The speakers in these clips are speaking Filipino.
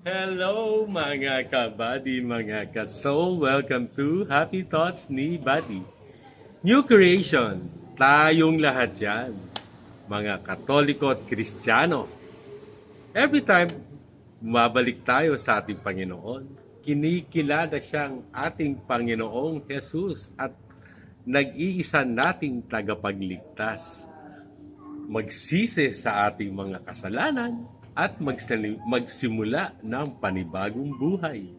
Hello mga ka-buddy, mga ka-soul. Welcome to Happy Thoughts ni Buddy. New creation, tayong lahat yan. Mga Katoliko at Kristiyano. Every time bumabalik tayo sa ating Panginoon, kinikilala siyang ating Panginoong Jesus at nag-iisa nating tagapagligtas. Magsisi sa ating mga kasalanan at magsimula ng panibagong buhay.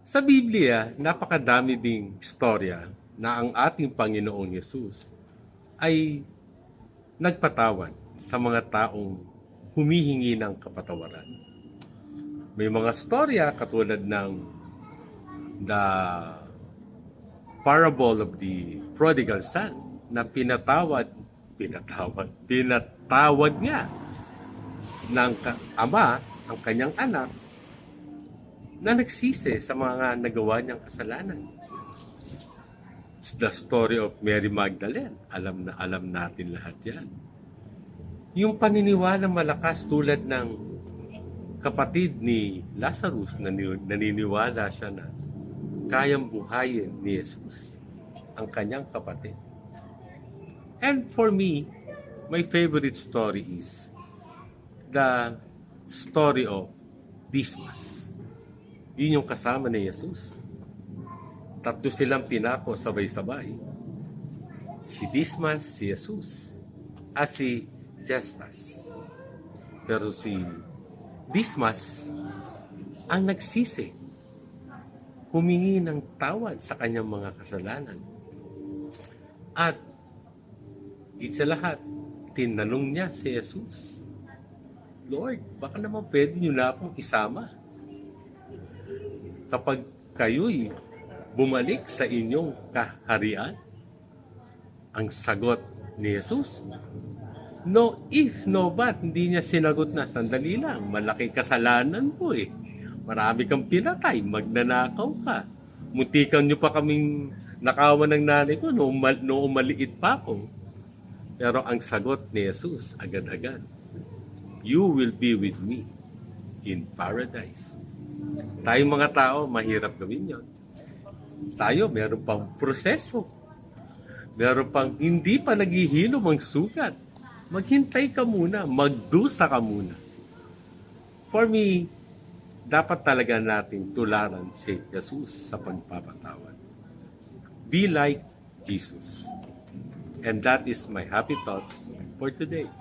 Sa Biblia, napakadami ding istorya na ang ating Panginoong Yesus ay nagpatawad sa mga taong humihingi ng kapatawaran. May mga istorya katulad ng the parable of the prodigal son na pinatawad nga ng ama ang kanyang anak na nagsisi sa mga nagawa niyang kasalanan. It's the story of Mary Magdalene. Alam na alam natin lahat yan. Yung paniniwala malakas tulad ng kapatid ni Lazarus na naniniwala siya na kayang buhayin ni Jesus ang kanyang kapatid. And for me, my favorite story is the story of Dismas. Yun yung kasama ni Jesus. Tatlo silang pinako sabay-sabay. Si Dismas, si Jesus, at si Justus. Pero si Dismas ang nagsisi, humingi ng tawad sa kanyang mga kasalanan. At higit sa lahat, tinanong niya si Jesus, Lord, baka naman pwede niyo na akong isama kapag kayo'y bumalik sa inyong kaharian. Ang sagot ni Jesus, no if, no but. Hindi niya sinagot na, sandali lang, malaki kasalanan mo eh. Marami kang pinatay, magnanakaw ka. Muntikan niyo pa kaming nakawan ng nanay ko noong maliit pa ako. Pero ang sagot ni Jesus, agad-agad, you will be with me in paradise. Tayong mga tao, mahirap gawin yon. Tayo, meron pang proseso. Meron pang hindi pa naghihilom ang sugat. Maghintay ka muna, magdusa ka muna. For me, dapat talaga nating tularan si Jesus sa pagpapatawad. Be like Jesus. And that is my happy thoughts for today.